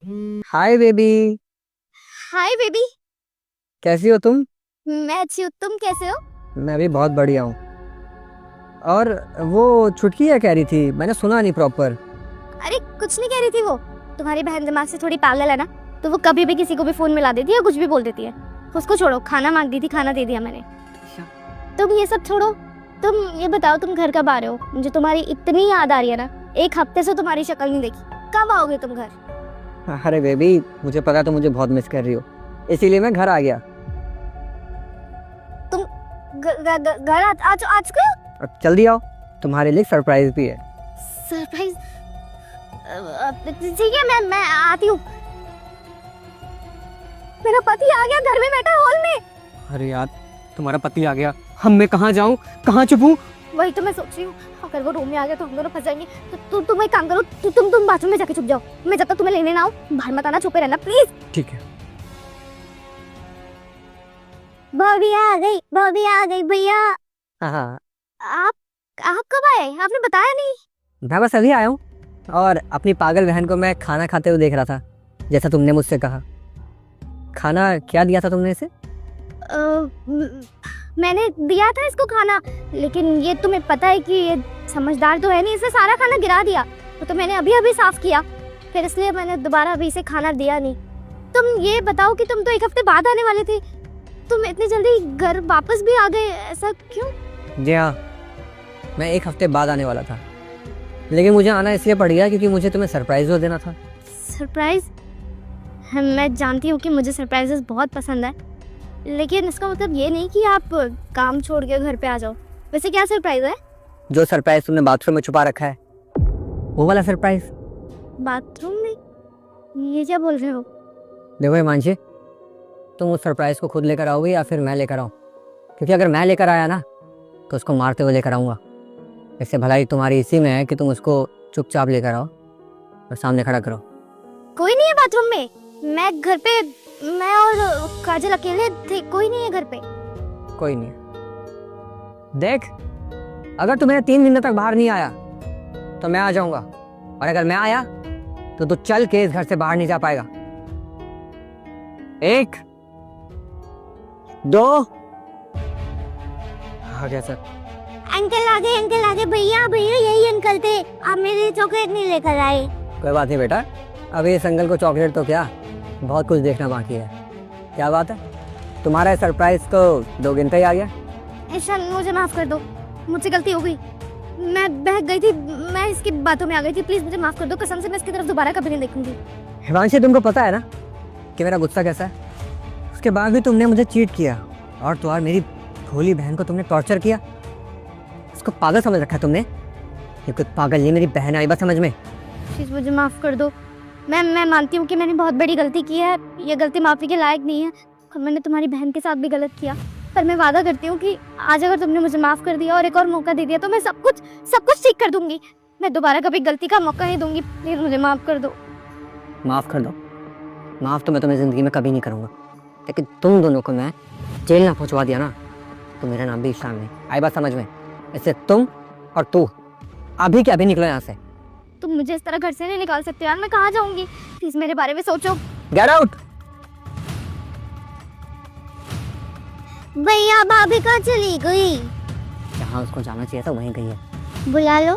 Hi baby. Hi baby. कैसी हो तुम? मैं अच्छी हूँ, तुम कैसे हो? मैं भी बहुत बढ़िया हूँ। और वो छुटकी क्या कह रही थी, मैंने सुना नहीं प्रॉपर। अरे कुछ नहीं कह रही थी वो। तुम्हारी बहन दिमाग से थोड़ी पागल है ना, तो वो कभी भी किसी को भी फोन मिला देती है, कुछ भी बोल देती है। उसको छोड़ो, खाना मांग दी थी, खाना दे दिया मैंने। तुम ये सब छोड़ो, तुम ये बताओ तुम घर कब आ रहे हो? मुझे तुम्हारी इतनी याद आ रही है ना, एक हफ्ते से तुम्हारी शक्ल नहीं देखी। कब आओगे तुम घर? अरे बेबी, मुझे पता है तुम मुझे बहुत मिस कर रही हो, इसीलिए मैं घर आ गया। तुम घर आज क्यों? अब जल्दी आओ, तुम्हारे लिए सरप्राइज भी है। सरप्राइज? ठीक है, मैं आती हूँ। मेरा पति आ गया, घर में बैठा हॉल में। अरे यार, तुम्हारा पति आ गया, हम मैं कहाँ जाऊँ, कहाँ छुपूं? वही तो मैं सोच रही हूँ, अगर वो रूम में आ गया तो हम दोनों फंस जाएंगे। तो तुम एक काम करो, तुम बाथरूम में जाके छुप जाओ। मैं जब तक तुम्हें लेने ना आऊँ, बाहर मत आना, छुपे रहना प्लीज। ठीक है। भाभी आ गई भैया। हाँ, आप कब आए? आपने बताया नहीं। मैं बस अभी आया हूँ और अपनी पागल बहन को मैं खाना खाते हुए देख रहा था, जैसा तुमने मुझसे कहा। खाना क्या दिया था तुमने इसे? मैंने दिया था इसको खाना, लेकिन ये तुम्हें पता है कि ये समझदार तो है नहीं, इसने सारा खाना गिरा दिया। तो मैंने अभी साफ किया, फिर इसलिए मैंने दोबारा अभी इसे खाना दिया नहीं। तुम ये बताओ कि तुम तो एक हफ्ते बाद आने वाले थे, तुम इतनी जल्दी घर वापस भी आ गए, ऐसा क्यों? जी हाँ, मैं एक हफ्ते बाद आने वाला था, लेकिन मुझे आना इसलिए पड़ गया क्योंकि मुझे तुम्हें सरप्राइज देना था। सरप्राइज? मैं जानती हूँ कि मुझे सरप्राइजेस बहुत पसंद है, लेकिन इसका मतलब ये नहीं कि आप काम छोड़ के घर पे आ जाओ। वैसे क्या सरप्राइज है? जो सरप्राइज तुमने बाथरूम में छुपा रखा है, वो वाला सरप्राइज। बाथरूम में? ये क्या बोल रहे हो? देखो हिमांशी, तुम उस सरप्राइज को खुद लेकर आओगे या फिर मैं लेकर आऊँ? क्योंकि अगर मैं लेकर आया ना तो उसको मारते हुए लेकर आऊँगा। इससे भलाई तुम्हारी इसी में है कि तुम उसको चुपचाप लेकर आओ और सामने खड़ा करो। कोई नहीं है बाथरूम में, मैं घर पे, मैं और काजल अकेले थे, कोई नहीं है घर पे। कोई नहीं। देख, अगर तुम्हें 3 दिन तक बाहर नहीं आया तो मैं आ जाऊंगा, और अगर मैं आया तो तू चल के इस घर से बाहर नहीं जा पाएगा। 1 2 आ गया सर। अंकल आ गए भैया यही अंकल थे, आप मेरे लिए चॉकलेट नहीं लेकर आए। कोई बात नहीं बेटा, अभी इस अंकल को चॉकलेट तो क्या, बहुत कुछ देखना बाकी है। क्या बात है, तुम्हारा सरप्राइज को 2 गिनते ही आ गया। ईशान, मुझे माफ कर दो, मुझसे गलती हो गई, मैं बहक गई थी, मैं इसकी बातों में आ गई थी। प्लीज मुझे माफ कर दो, कसम से मैं इसकी तरफ दोबारा कभी नहीं देखूंगी। हिमांशी, तुमको पता है ना कि मेरा गुस्सा कैसा है, उसके बाद भी तुमने मुझे चीट किया, और तो और मेरी भोली बहन को तुमने टॉर्चर किया। उसको पागल समझ रखा है तुमने। ये कोई पागल नहीं, मेरी बहन आई बात समझ में। प्लीज मुझे माफ कर दो, मैं मानती हूँ कि मैंने बहुत बड़ी गलती की है, ये गलती माफी के लायक नहीं है, और मैंने तुम्हारी बहन के साथ भी गलत किया। पर मैं वादा करती हूँ कि आज अगर तुमने मुझे माफ कर दिया और एक और मौका दे दिया तो मैं सब कुछ ठीक कर दूंगी। मैं दोबारा कभी गलती का मौका नहीं दूंगी, प्लीज मुझे माफ कर दो। माफ कर दो? माफ तो मैं तुम्हें जिंदगी में कभी नहीं करूंगा, लेकिन तुम दोनों को मैं जेल ना पहुंचवा दिया ना तो मेरा नाम भी ईशान नहीं। आई बात समझ में? इससे तुम और तू अभी के अभी निकलो यहाँ से। तुम मुझे इस तरह घर से नहीं निकाल सकते यार, मैं कहाँ जाऊंगी? प्लीज मेरे बारे में सोचो। Get out. भैया भाभी कहाँ चली गई? जहाँ उसको जाना चाहिए था वहीं गई है। बुला लो।